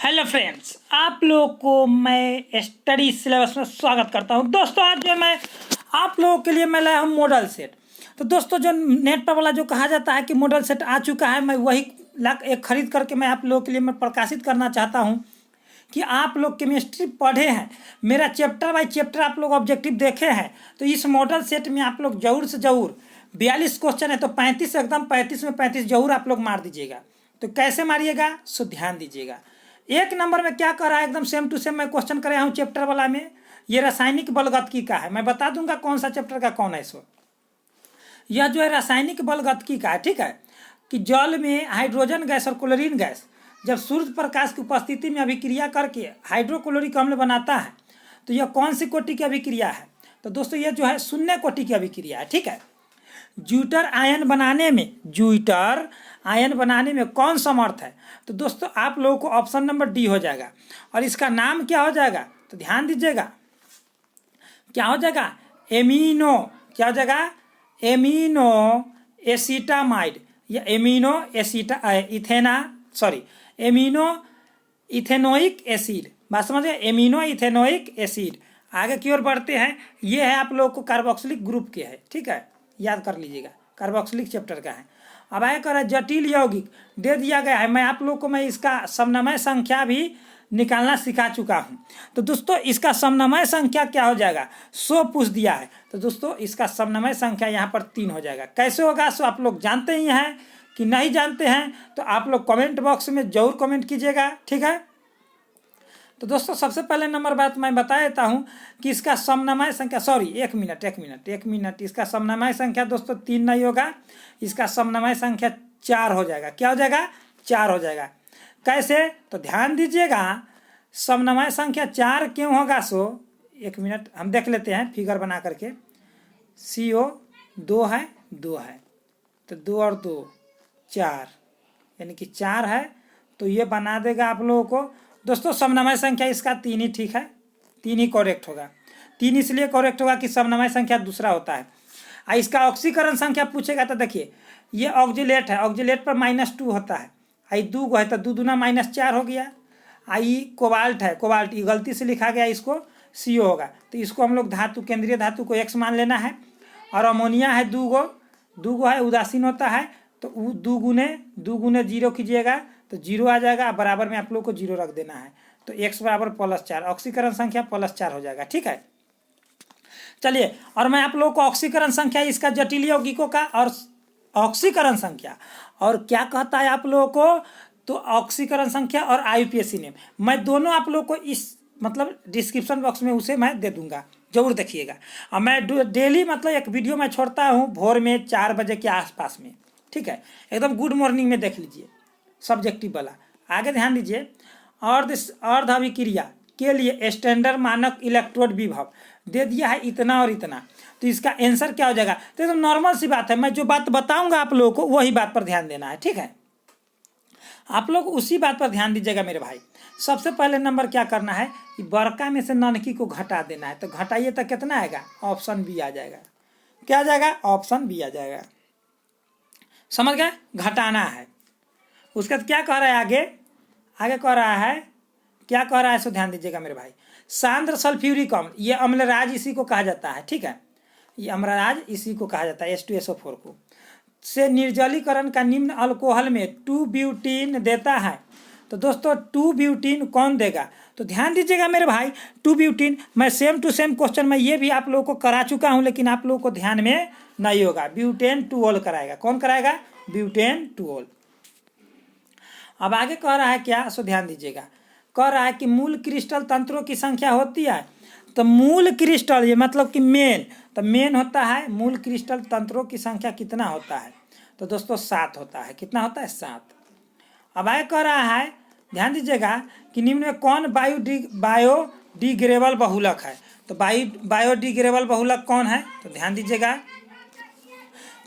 Hello friends, आप लोग को मैं स्टडी सिलेबस में स्वागत करता हूं। दोस्तों आज जो मैं आप लोगों के लिए मैं लाया हूं मॉडल सेट। तो दोस्तों जो नेट पर वाला जो कहा जाता है कि मॉडल सेट आ चुका है, मैं वही एक खरीद करके मैं आप लोगों के लिए मैं प्रकाशित करना चाहता हूं कि आप लोग केमिस्ट्री पढ़े हैं, मेरा चैप्टर बाई चैप्टर आप लोग ऑब्जेक्टिव देखे हैं, तो इस मॉडल सेट में आप लोग जरूर से जरूर 42 क्वेश्चन है तो 35 एकदम 35 में 35 जरूर आप लोग मार दीजिएगा। तो कैसे मारिएगा सो ध्यान दीजिएगा। एक नंबर में क्या कर रहा है, एकदम सेम टू सेम मैं क्वेश्चन कर रहा हूँ चैप्टर वाला में। ये रासायनिक बलगतकी का है, मैं बता दूंगा कौन सा चैप्टर का कौन है। सो यह जो है रासायनिक बलगतकी का है, ठीक है। कि जल में हाइड्रोजन गैस और क्लोरीन गैस जब सूर्य प्रकाश की उपस्थिति में अभिक्रिया करके हाइड्रोक्लोरिक अम्ल बनाता है तो यह कौन सी कोटि की अभिक्रिया है। तो दोस्तों यह जो है शून्य कोटि की अभिक्रिया है, ठीक है। ज्यूटर आयन बनाने में कौन समर्थ है। तो दोस्तों आप लोगों को ऑप्शन नंबर डी हो जाएगा। और इसका नाम क्या हो जाएगा तो ध्यान दीजिएगा, क्या हो जाएगा एमिनो, क्या हो जाएगा एमिनो एसिटामाइड या एमिनो एमिनो इथेनोइक एसिड। बात समझिए, एमिनो इथेनोइक एसिड। आगे की ओर बढ़ते हैं, ये है आप लोगों को कार्बोक्सिलिक ग्रुप के है, ठीक है, याद कर लीजिएगा, कार्बोक्सिलिक चैप्टर का है। अब आगे कर जटिल यौगिक दे दिया गया है, मैं आप लोग को मैं इसका समन्वय संख्या भी निकालना सिखा चुका हूँ। तो दोस्तों इसका समन्वय संख्या क्या हो जाएगा 100 पूछ दिया है। तो दोस्तों इसका समन्वय संख्या यहाँ पर 3 हो जाएगा। कैसे होगा सो आप लोग जानते ही हैं कि नहीं जानते हैं तो आप लोग कमेंट बॉक्स में जरूर कमेंट कीजिएगा, ठीक है। तो दोस्तों सबसे पहले नंबर बात मैं बता देता हूँ कि इसका समन्वय संख्या एक मिनट इसका समन्वय संख्या दोस्तों 3 नहीं होगा, इसका समन्वय संख्या 4 हो जाएगा। क्या हो जाएगा 4 हो जाएगा। कैसे तो ध्यान दीजिएगा, समन्वय संख्या 4 क्यों होगा सो एक मिनट हम देख लेते हैं फिगर बना करके। CO 2 है तो 2 और 2 4 यानी कि 4 है, तो ये बना देगा आप लोगों को। दोस्तों समन्वय संख्या इसका 3 ही ठीक है, 3 ही करेक्ट होगा। 3 इसलिए करेक्ट होगा कि समन्वय संख्या दूसरा होता है। इसका ऑक्सीकरण संख्या पूछेगा तो देखिए ये ऑक्जिलेट है, ऑक्जिलेट पर -2 होता है। आई 2 है तो 2 दूना -4 हो गया। आई कोबाल्ट है, कोबाल्ट ये गलती से लिखा गया, इसको CO होगा, तो इसको हम लोग धातु केंद्रीय धातु को X मान लेना है। और अमोनिया है 2 है, उदासीन होता है, तो 2 गुने 0 कीजिएगा तो 0 आ जाएगा। बराबर में आप लोग को 0 रख देना है, तो X बराबर +4, ऑक्सीकरण संख्या +4 हो जाएगा, ठीक है। चलिए और मैं आप लोगों को ऑक्सीकरण संख्या इसका जटिल यौगिकों का और ऑक्सीकरण संख्या और क्या कहता है आप लोगों को, तो ऑक्सीकरण संख्या और IUPAC नेम मैं दोनों आप लोगों को इस मतलब डिस्क्रिप्शन बॉक्स में उसे मैं दे दूंगा, जरूर देखिएगा। और मैं डेली मतलब एक वीडियो मैं छोड़ता हूँ भोर में 4 बजे के आसपास में, ठीक है, एकदम गुड मॉर्निंग में देख लीजिए सब्जेक्टिव वाला। आगे ध्यान दीजिए, अर्ध अभिक्रिया के लिए स्टैंडर्ड मानक इलेक्ट्रोड विभव दे दिया है इतना और इतना, तो इसका आंसर क्या हो जाएगा। तो एकदम नॉर्मल सी बात है, मैं जो बात बताऊंगा आप लोगों को वही बात पर ध्यान देना है, ठीक है। आप लोग उसी बात पर ध्यान दीजिएगा मेरे भाई। सबसे पहले नंबर क्या करना है कि बड़का में से नन्ही को घटा देना है, तो घटाइए तो कितना आएगा, ऑप्शन बी आ जाएगा। क्या आ जाएगा, ऑप्शन बी आ जाएगा, समझ गए, घटाना है। उसके बाद क्या कह रहा है आगे कह रहा है, क्या कह रहा है सो ध्यान दीजिएगा मेरे भाई। सांद्र सल्फ्यूरिक अम्ल, ये अम्लराज इसी को कहा जाता है, ठीक है, ये अम्लराज इसी को कहा जाता है H2SO4 को, से निर्जलीकरण का निम्न अल्कोहल में 2 ब्यूटीन देता है। तो दोस्तों 2 ब्यूटीन कौन देगा, तो ध्यान दीजिएगा मेरे भाई। 2 ब्यूटीन मैं सेम टू सेम क्वेश्चन में ये भी आप लोगों को करा चुका हूँ, लेकिन आप लोगों को ध्यान में नहीं होगा। ब्यूटेन 2 कराएगा, कौन कराएगा, ब्यूटेन 2। अब आगे कह रहा है क्या सो ध्यान दीजिएगा, कह रहा है कि मूल क्रिस्टल तंत्रों की संख्या होती है। तो मूल क्रिस्टल ये मतलब कि मेन होता है, मूल क्रिस्टल तंत्रों की संख्या कितना होता है, तो दोस्तों 7 होता है। कितना होता है, 7। अब आगे कह रहा है ध्यान दीजिएगा कि निम्न में कौन बायोडिग्रेडेबल बहुलक है। तो बायोडिग्रेडेबल बहुलक कौन है, तो ध्यान दीजिएगा।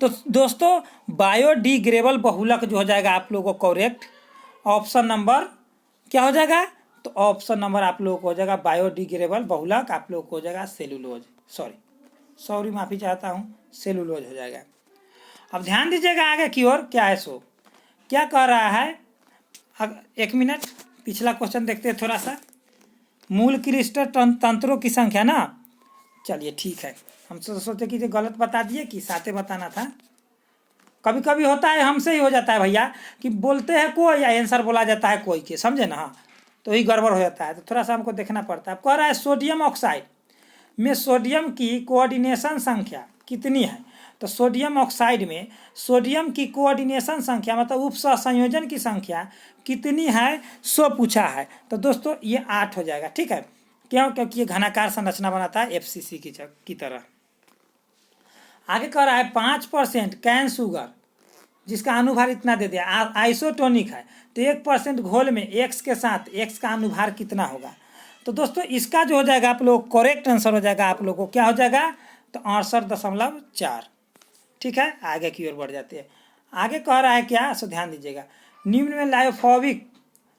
तो दोस्तों बायोडिग्रेडेबल बहुलक जो हो जाएगा आप लोगों को करेक्ट, ऑप्शन नंबर क्या हो जाएगा, तो ऑप्शन नंबर आप लोगों को हो जाएगा बायोडिग्रेडेबल बहुलक आप लोगों को हो जाएगा सेलुलोज, सॉरी माफ़ी चाहता हूँ, सेलुलोज हो जाएगा। अब ध्यान दीजिएगा आगे की ओर क्या है सो क्या कह रहा है, एक मिनट पिछला क्वेश्चन देखते हैं थोड़ा सा। मूल क्रिस्टल तंत्रों की संख्या ना, चलिए ठीक है, हम सोचे कि गलत बता दिए कि साथे बताना था। कभी कभी होता है हमसे ही हो जाता है भैया कि बोलते हैं कोई या आंसर बोला जाता है कोई के, समझे ना। हाँ, तो ही गड़बड़ हो जाता है, तो थोड़ा सा हमको देखना पड़ता है। कह रहा है सोडियम ऑक्साइड में सोडियम की कोऑर्डिनेशन संख्या कितनी है। तो सोडियम ऑक्साइड में सोडियम की कोऑर्डिनेशन संख्या मतलब उप संयोजन की संख्या कितनी है, 100 पूछा है। तो दोस्तों ये 8 हो जाएगा, ठीक है। क्यों? क्योंकि ये घनाकार संरचना बनाता है FCC की तरह। आगे कह रहा है 5% कैन शुगर जिसका अनुभार इतना दे दिया, आइसोटोनिक है, तो 1% घोल में x के साथ x का अनुभार कितना होगा। तो दोस्तों इसका जो हो जाएगा आप लोग करेक्ट आंसर हो जाएगा आप लोगों को क्या हो जाएगा, तो 68.4। ठीक है, आगे की ओर बढ़ जाते हैं। आगे कह रहा है क्या, सो ध्यान दीजिएगा। निम्न में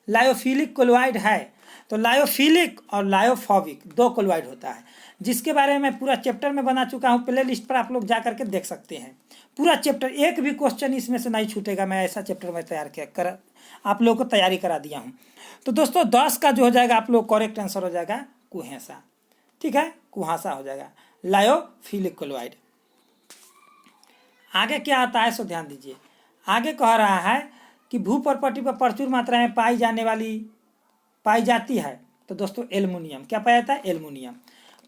लायोफिलिक क्लोराइड है। तो लायोफिलिक और लायोफोबिक 2 क्लोराइड होता है, जिसके बारे में मैं पूरा चैप्टर में बना चुका हूँ। प्ले लिस्ट पर आप लोग जा करके देख सकते हैं पूरा चैप्टर, एक भी क्वेश्चन इसमें से नहीं छूटेगा। मैं ऐसा चैप्टर में तैयार किया आप लोगों को तैयारी करा दिया हूँ। तो दोस्तों 10 का जो हो जाएगा आप लोग करेक्ट आंसर हो जाएगा कुहासा। ठीक है, कुहासा हो जाएगा लायोफिलिक क्लोराइड। आगे क्या आता है सो ध्यान दीजिए। आगे कह रहा है कि भूपर्पटी पर प्रचुर मात्रा में पाई जाती है। तो दोस्तों एल्युमिनियम, क्या पाया जाता है, एल्युमिनियम।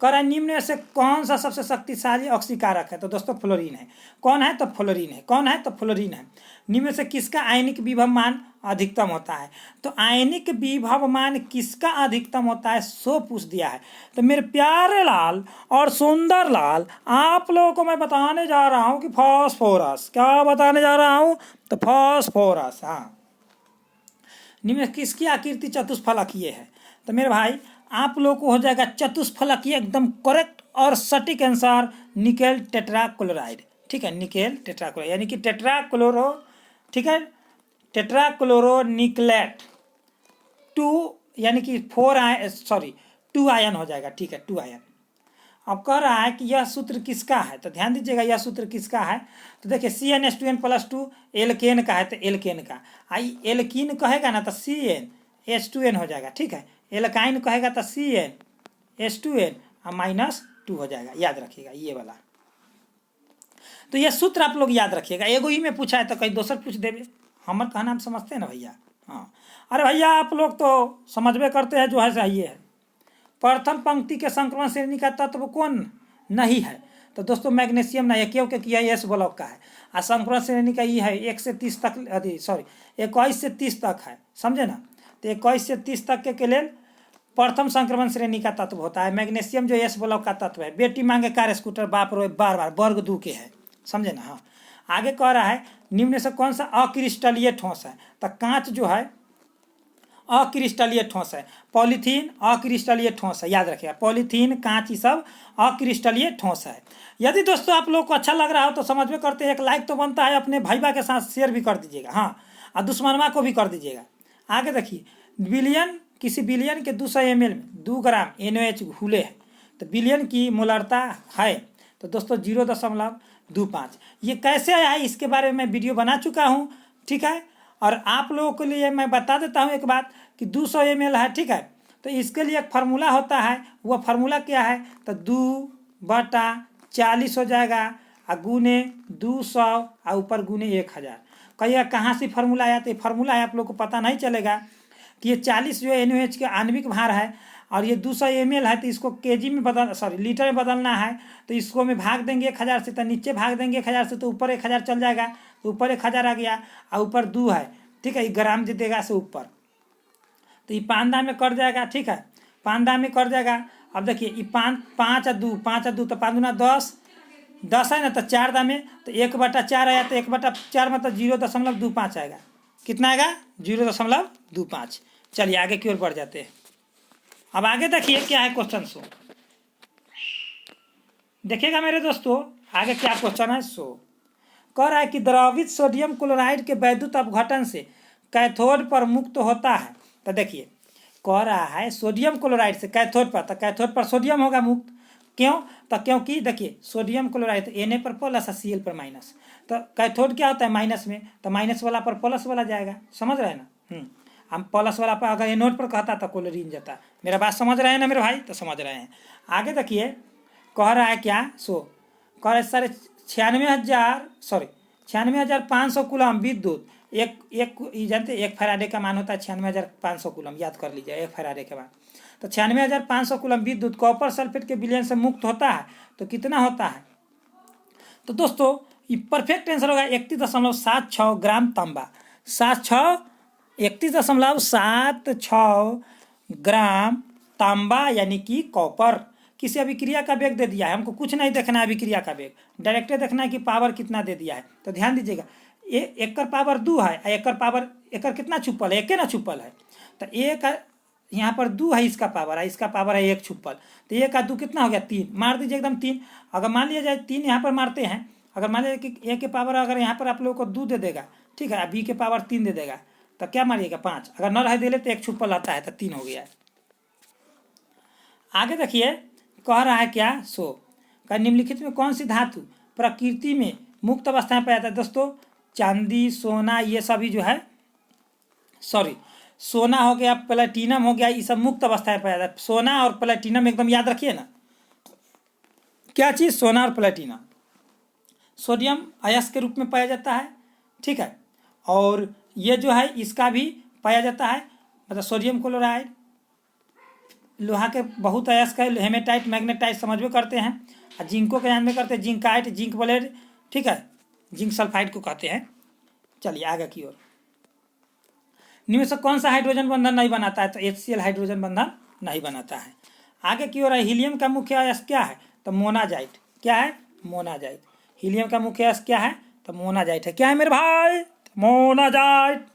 कह रहा है निम्न में से कौन सा सबसे शक्तिशाली ऑक्सीकारक है। तो दोस्तों फ्लोरीन है। कौन है, तो फ्लोरीन है। कौन है, तो फ्लोरीन है। निम्न में से किसका आयनिक विभव मान अधिकतम होता है। तो आयनिक विभव मान किसका अधिकतम होता है सो पूछ दिया है। तो मेरे प्यारे लाल और सुंदर लाल, आप लोगों को मैं बताने जा रहा हूं कि फास्फोरस, क्या बताने जा रहा हूं, तो फास्फोरस। हाँ, निम्न किसकी आकृति चतुष्फलकीय है। तो मेरे भाई आप लोग को हो जाएगा चतुष्फलकीय एकदम करेक्ट और सटीक आंसर निकेल टेट्राक्लोराइड। ठीक है, निकेल टेट्राक्लोराइड यानी कि टेट्राक्लोरो, ठीक है, टेट्राक्लोरो निकलेट 2 यानी कि 2 आयन हो जाएगा। ठीक है, 2 आयन। अब कह रहा है कि यह सूत्र किसका है। तो ध्यान दीजिएगा यह सूत्र किसका है। तो देखिए CnH2n+2 एल्केन का है। तो एल्केन का आई एल्कीन कहेगा ना तो CnH2n हो जाएगा। ठीक है, एल्काइन कहेगा तो CnH2n -2 हो जाएगा। याद रखिएगा ये वाला। तो यह सूत्र आप लोग याद रखिएगा। एगो ही में पूछा है तो कहीं दोसर पूछ देवे, हमर कहना हम समझते हैं ना भैया। हाँ, अरे भैया आप लोग तो समझबे करते हैं जो है सही है। प्रथम पंक्ति के संक्रमण श्रेणी का तत्व कौन नहीं है। तो दोस्तों मैग्नीशियम नहीं है, क्योंकि यह एस ब्लॉक का है। और संक्रमण श्रेणी का ये है 1 से 30 तक, 21 से 30 तक है, समझे ना। तो 21 से 30 तक के लिए प्रथम संक्रमण श्रेणी का तत्व होता है। मैग्नीशियम जो एस ब्लॉक का तत्व है। बेटी मांगे कार स्कूटर बाप रोए बार बार, वर्ग 2 के है, समझे ना। हाँ, आगे कह रहा है निम्न से कौन सा अक्रिस्टलीय ठोस है। तो कांच जो है अक्रिस्टलीय ठोस है। पॉलीथीन अक्रिस्टलीय ठोस है, याद रखिएगा। पॉलीथीन, कांच, ये सब अक्रिस्टलीय ठोस है। यदि दोस्तों आप लोग को अच्छा लग रहा हो तो समझ में करते हैं, एक लाइक तो बनता है, अपने भाई के साथ शेयर भी कर दीजिएगा। हाँ, और दुश्मनवा को भी कर दीजिएगा। आगे देखिए, किसी बिलियन के 200 ml में 2 ग्राम NaOH घुले हैं। तो बिलियन की मोलरता है तो दोस्तों 0.25। ये कैसे आया है इसके बारे में मैं वीडियो बना चुका हूँ। ठीक है, और आप लोगों के लिए मैं बता देता हूँ एक बात कि 200 ml है। ठीक है, तो इसके लिए एक फार्मूला होता है। वह फार्मूला क्या है, तो 2/40 हो जाएगा, और गुने 200 और ऊपर गुने 1000। कहिएगा कहाँ से फार्मूला आया। तो ये फार्मूला है, आप लोग को पता नहीं चलेगा कि ये 40 जो NaOH का आणविक भार है और ये 200 ml है। तो इसको kg में लीटर में बदलना है। तो इसको में भाग देंगे 1000 से, तो नीचे भाग देंगे 1000 से, तो ऊपर 1000 चल जाएगा। तो ऊपर 1000 आ गया और ऊपर 2 है। ठीक है, ये ग्राम दे देगा से ऊपर, तो ये 5 दाम में कट जाएगा। ठीक है, 5 दाम में कट जाएगा। अब देखिए ये 5 और 2 तो 5 दूना 10 है ना, तो 4 दाम में तो 1/4 आया। तो 1/4 मतलब 0.25 आएगा। कितना आएगा, 0.25। चलिए आगे की ओर बढ़ जाते हैं। अब आगे देखिए क्या है क्वेश्चन सो, देखिएगा मेरे दोस्तों आगे क्या क्वेश्चन है सो। कह रहा है कि द्रवित सोडियम क्लोराइड के वैद्युत अपघटन से कैथोड पर मुक्त होता है। तो देखिए कह रहा है सोडियम क्लोराइड से कैथोड पर, तो कैथोड पर सोडियम होगा मुक्त। क्यों, तो क्योंकि देखिए सोडियम क्लोराइड Na पर प्लस और Cl पर माइनस। तो कैथोड क्या होता है माइनस में, तो माइनस वाला पर प्लस वाला जाएगा, समझ रहे हैं ना। हम प्लस वाला पर अगर एनोड पर कहता तो क्लोरीन जाता। मेरा बात समझ रहे हैं ना मेरे भाई? तो समझ रहे हैं। आगे देखिए कह रहा है क्या, कह रहा है 96,500 कूलम विद्युत एक जानते, 1 फैराडे का मान होता है 96,500 कूलम, याद कर लीजिए 1 फैराडे के मान। तो 96,500 कूलम विद्युत कॉपर सल्फेट के विलयन से मुक्त होता है तो कितना होता है? तो दोस्तों ये परफेक्ट आंसर होगा 31.76 ग्राम तांबा। 31.76 ग्राम तांबा यानी कि कॉपर। किसी अभिक्रिया का वेग दे दिया है, हमको कुछ नहीं देखना है अभिक्रिया का वेग, डायरेक्ट देखना है कि पावर कितना दे दिया है। तो ध्यान दीजिएगा एक पावर 2 है, एक पावर एक कितना छुपल है, एक ना छुपल है। तो एक यहाँ पर 2 है, इसका पावर है, इसका पावर है 1 छुपल। तो 1 का 2 कितना हो गया 3, मार दीजिए एकदम 3। अगर मान लिया जाए 3 यहाँ पर मारते हैं, अगर मान लीजिए कि ए के पावर अगर यहाँ पर आप लोगों को 2 दे देगा, ठीक है, बी के पावर 3 दे देगा, तो क्या मारिएगा 5। अगर न रह दे ले तो 1 छुपल आता है, तो 3 हो गया है। आगे देखिए कह रहा है क्या, का निम्नलिखित में कौन सी धातु प्रकृति में मुक्त अवस्था में पाया जाता है? दोस्तों चांदी, सोना, ये सभी जो है, सोना हो गया, प्लेटिनम हो गया, ये सब मुक्त अवस्था में पाया जाता है। सोना और प्लेटिनम एकदम याद रखिए ना, क्या चीज़? सोना और प्लेटिनम। सोडियम अयस्क के रूप में पाया जाता है, ठीक है। और ये जो है इसका भी पाया जाता है, मतलब सोडियम क्लोराइड, लोहा के बहुत अयस्क है, हेमेटाइट, मैग्नेटाइट समझ में करते हैं। और जिंको के जान में करते हैं, जिंकाइट, जिंक ब्लेड, ठीक है, जिंक सल्फाइड को कहते हैं। चलिए आगे की ओर। निम्न से कौन सा हाइड्रोजन बंधन नहीं बनाता है? तो HCl हाइड्रोजन बंधन नहीं बनाता है। आगे की ओर है, हीलियम का मुख्य अयस्क क्या है? तो मोनाजाइट। क्या है? मोनाजाइट। हीलियम का मुख्य अयस्क क्या है? तो मोनाजाइट है। क्या है मेरे भाई? मोनाजाइट।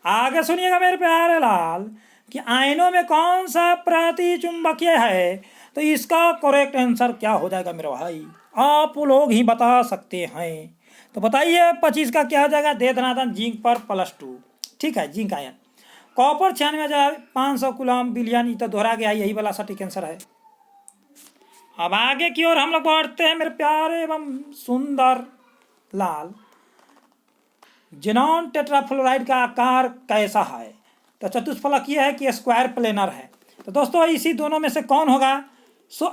आगे सुनिएगा मेरे प्यारे लाल कि आयनों में कौन सा प्रतिचुंबकीय है? तो इसका करेक्ट आंसर क्या हो जाएगा मेरे भाई? आप लोग ही बता सकते हैं। तो बताइए 25 का क्या हो जाएगा? दे धनात्मक जिंक पर +2, ठीक है, जिंक आयन। कॉपर 96,500 कूलम विलयन, ये तो दोहरा गया, यही वाला सटीक आंसर है। अब आगे की ओर हम लोग बढ़ते हैं मेरे प्यारे एवं सुंदर लाल। ज़ेनॉन टेट्राफ्लोराइड का आकार कैसा है? तो चतुष्फलकीय है कि स्क्वायर प्लेनर है? तो दोस्तों इसी दोनों में से कौन होगा?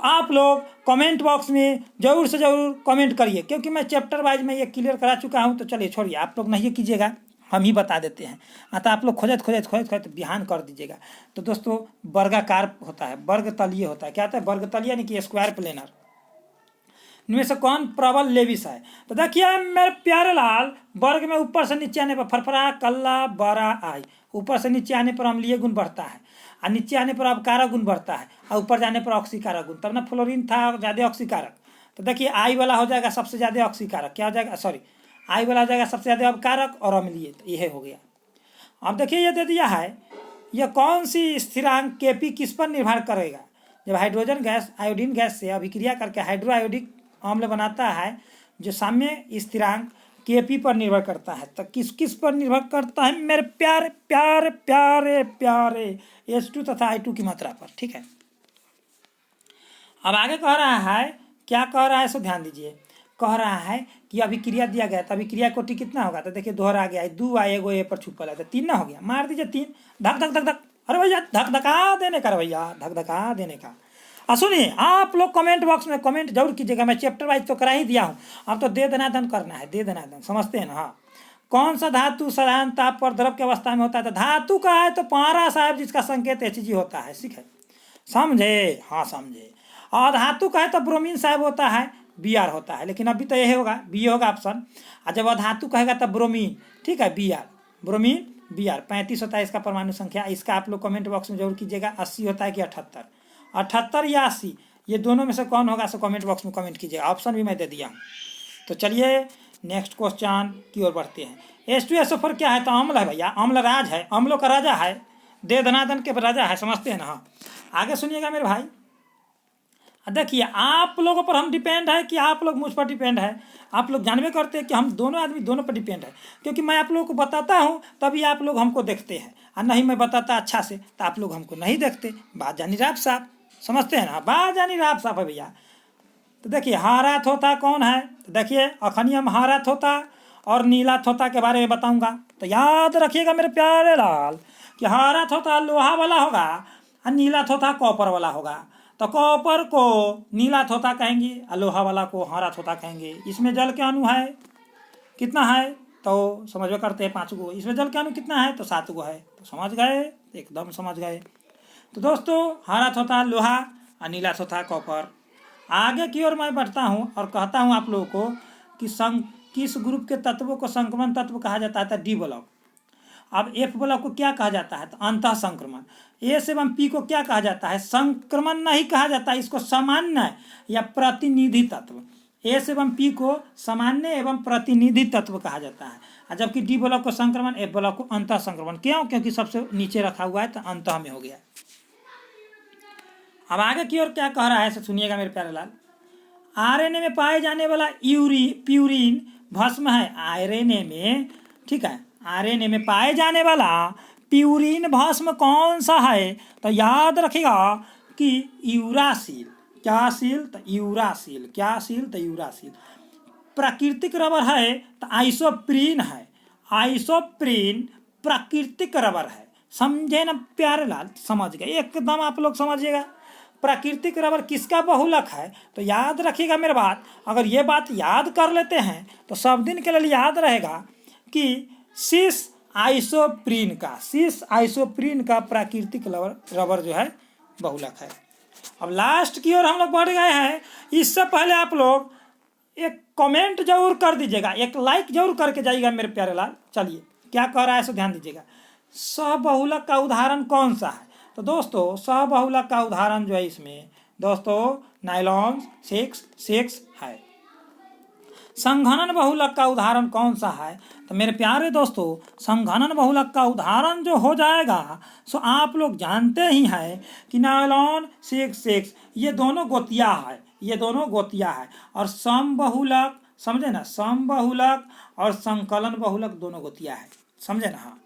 आप लोग कमेंट बॉक्स में जरूर से जरूर कमेंट करिए, क्योंकि मैं चैप्टर वाइज में ये क्लियर करा चुका हूँ। तो चलिए छोड़िए, आप लोग नहीं कीजिएगा, हम ही बता देते हैं। तो आप लोग खोजत बिहान कर दीजिएगा। तो दोस्तों वर्गाकार होता है, वर्ग तलीय होता है। क्या होता है? वर्ग तलीय यानी कि स्क्वायर प्लेनर। इनमें से कौन प्रबल लेविस है? तो देखिए मेरे प्यारे लाल, वर्ग में ऊपर से नीचे आने पर फरफरा, कल्ला, बड़ा, आई। ऊपर से नीचे आने पर अम्लीय गुण बढ़ता है, और नीचे आने पर अपकारक गुण बढ़ता है, और ऊपर जाने पर ऑक्सीकारक गुण। तब ना फ्लोरीन था ज़्यादा ऑक्सीकारक। तो देखिए आई वाला हो जाएगा सबसे ज़्यादा ऑक्सीकारक। क्या हो जाएगा? आई वाला हो जाएगा सबसे ज़्यादा अपकारक और अम्लीय। तो यह हो गया। अब देखिए ये दे दिया है, यह कौन सी स्थिरांक Kp किस पर निर्भर करेगा? जब हाइड्रोजन गैस आयोडीन गैस से अभिक्रिया करके हाइड्रो आयोडिक अम्ल बनाता है, जो साम्य स्थिरांक Kp पर निर्भर करता है। तो किस किस पर निर्भर करता है मेरे प्यारे प्यारे प्यारे प्यारे? H2 तथा I2 की मात्रा पर, ठीक है। अब आगे कह रहा है, क्या कह रहा है सो ध्यान दीजिए। कह रहा है कि अभिक्रिया दिया गया, तो अभिक्रिया कोटि कितना होगा? तो देखिए दोहरा गया है, 2 आए एगो ए पर छुपल है, तो 3 ना हो गया, मार दीजिए 3। धक धक धक धक, अरे भैया धक धका देने का, भैया धक धका देने का। सुनिए आप लोग कमेंट बॉक्स में कमेंट जरूर कीजिएगा। मैं चैप्टर वाइज तो करा ही दिया हूँ, अब तो दे दनादन करना है, दे दनादन, समझते हैं ना? हाँ। कौन सा धातु साधारण ताप पर द्रव की अवस्था में होता है? तो धातु का है तो पारा साहब, जिसका संकेत Hg होता है, ठीक है, समझे? हाँ समझे। और धातु का है तो ब्रोमीन साहब होता है, Br होता है, लेकिन अभी तो यही होगा, बी होगा ऑप्शन। और जब अधातु कहेगा तब ब्रोमीन, ठीक है, Br, ब्रोमीन Br। 35 होता है इसका परमाणु संख्या। इसका आप लोग कमेंट बॉक्स में जरूर कीजिएगा, 80 होता है कि 78? 78 या 80, ये दोनों में से कौन होगा? सो कमेंट बॉक्स में कमेंट कीजिएगा, ऑप्शन भी मैं दे दिया हूँ। तो चलिए नेक्स्ट क्वेश्चन की ओर बढ़ते हैं। H2SO4 क्या है? तो अम्ल है भैया, अम्ल राज है, अम्लों का राजा है, दे धनादन के राजा है, समझते हैं ना? हाँ। आगे सुनिएगा मेरे भाई, देखिए आप लोगों पर हम डिपेंड है कि आप लोग मुझ पर डिपेंड है। आप लोग जानवे करते हैं कि हम दोनों आदमी दोनों पर डिपेंड है, क्योंकि मैं आप लोगों को बताता हूँ तभी आप लोग हमको देखते हैं, और नहीं मैं बताता अच्छा से तो आप लोग हमको नहीं देखते। बात जानी राब साहब, समझते हैं ना? बात जानी राब साहब है भैया। तो देखिए हरा थोता कौन है? तो देखिए अखनी हम हरा थोता और नीला थोता के बारे में बताऊंगा। तो याद रखिएगा मेरे प्यारे लाल कि हरा थोथा लोहा वाला होगा और नीला थोथा कॉपर वाला होगा। तो कॉपर को नीला थोथा कहेंगे और लोहा वाला को हरा थोथा कहेंगे। इसमें जल के अणु है कितना है, तो समझ में करते हैं 5 गो। इसमें जल के अणु कितना है, तो 7 गो है। तो समझ गए, एकदम समझ गए। तो दोस्तों हरा थोथा लोहा और नीला थोथा कॉपर। आगे की ओर मैं बढ़ता हूँ और कहता हूँ आप लोगों को कि किस ग्रुप के तत्वों को संक्रमण तत्व कहा जाता है, तो डी ब्लॉक। अब एफ ब्लॉक को क्या कहा जाता है, तो अंतः संक्रमण। ए से एवं पी को क्या कहा जाता है, संक्रमण नहीं कहा जाता, इसको सामान्य या प्रतिनिधि तत्व। ए से एवं पी को सामान्य एवं प्रतिनिधि तत्व कहा जाता है, और जबकि डी ब्लॉक को संक्रमण, एफ ब्लॉक को अंतः संक्रमण। क्यों, क्योंकि सबसे नीचे रखा हुआ है तो अंतः में हो गया। अब आगे की ओर क्या कह रहा है, सुनिएगा मेरे प्यारे लाल। आरएनए में पाए जाने वाला प्यूरिन भस्म है। आरएनए में, ठीक है, आरएनए में पाए जाने वाला प्यूरिन भस्म कौन सा है, तो याद रखिएगा कि यूरासिल। क्या सील, तो यूरासिल। क्या सील, तो यूरासिल। प्राकृतिक रबर है तो आइसोप्रीन है। आइसोप्रीन प्राकृतिक रबर है। समझे ना प्यारे लाल, समझ गए एकदम, आप लोग समझिएगा। प्राकृतिक रबर किसका बहुलक है, तो याद रखिएगा मेरे बात। अगर ये बात याद कर लेते हैं तो सब दिन के लिए याद रहेगा कि सिस आइसोप्रीन का प्राकृतिक रबर जो है बहुलक है। अब लास्ट की ओर हम लोग बढ़ गए हैं। इससे पहले आप लोग एक कमेंट जरूर कर दीजिएगा, एक लाइक जरूर करके जाइएगा मेरे प्यारे लाल। चलिए क्या कह रहा है सो ध्यान दीजिएगा। सहबहुलक का उदाहरण कौन सा है, तो दोस्तों सहबहुलक का उदाहरण जो है इसमें दोस्तों नायलॉन 6 है। संघनन बहुलक का उदाहरण कौन सा है, तो मेरे प्यारे दोस्तों संघनन बहुलक का उदाहरण जो हो जाएगा सो आप लोग जानते ही हैं कि नायलॉन 6 ये दोनों गोतिया है। और समबहुलक, समझे ना, समबहुलक और संकलन बहुलक दोनों गोतिया है, समझे ना। हाँ,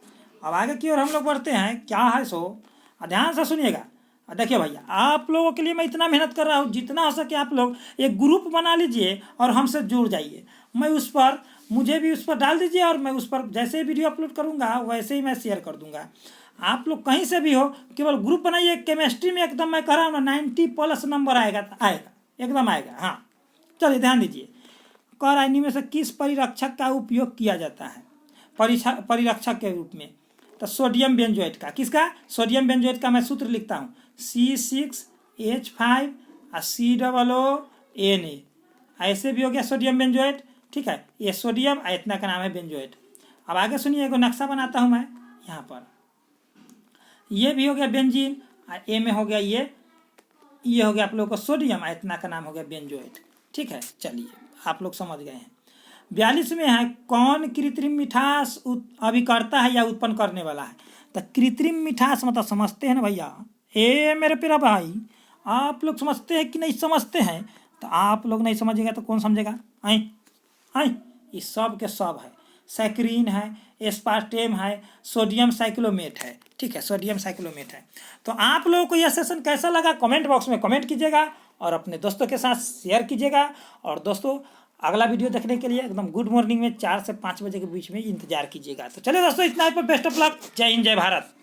अब आगे की ओर हम लोग बढ़ते हैं। क्या है सो ध्यान से सुनिएगा। देखिए भैया, आप लोगों के लिए मैं इतना मेहनत कर रहा हूँ, जितना हो सके आप लोग एक ग्रुप बना लीजिए और हमसे जुड़ जाइए। मैं उस पर, मुझे भी उस पर डाल दीजिए, और मैं उस पर जैसे ही वीडियो अपलोड करूँगा वैसे ही मैं शेयर कर दूंगा। आप लोग कहीं से भी हो, केवल ग्रुप बनाइए। केमिस्ट्री में एकदम मैं कह रहा हूँ ना 90+ नंबर आएगा एकदम आएगा। हाँ चलिए ध्यान दीजिए। कह रहा है इनमें से किस परिरक्षक का उपयोग किया जाता है परिरक्षक के रूप में, तो सोडियम बेंजोएट का। किसका, सोडियम बेंजोएट का। मैं सूत्र लिखता हूँ C6H5 और COONA। ऐसे भी हो गया सोडियम बेंजोएट, ठीक है। ये सोडियम, इतना का नाम है बेंजोएट। अब आगे सुनिए, एक नक्शा बनाता हूँ मैं यहाँ पर। ये भी हो गया बेंजीन, और ए में हो गया ये हो गया आप लोगों को सोडियम, इतना का नाम हो गया बेंजोएट, ठीक है। चलिए आप लोग समझ गए हैं। 42 में है, कौन कृत्रिम मिठास अभिकर्ता है या उत्पन्न करने वाला है, तो कृत्रिम मिठास मतलब समझते हैं ना भैया। मेरे प्यारे भाई, आप लोग समझते हैं कि नहीं समझते हैं, तो आप लोग नहीं समझेगा तो कौन समझेगा। ये सब के सब है। सैकरीन है, एस्पार्टेम है, सोडियम साइक्लोमेट है, ठीक है, सोडियम साइक्लोमेट है। तो आप लोगों को यह सेशन कैसा लगा कमेंट बॉक्स में कमेंट कीजिएगा, और अपने दोस्तों के साथ शेयर कीजिएगा। और दोस्तों अगला वीडियो देखने के लिए एकदम गुड मॉर्निंग में 4 से 5 बजे के बीच में इंतजार कीजिएगा। तो चलिए दोस्तों, इतना ही पर। Best of luck. जय हिंद, जय भारत।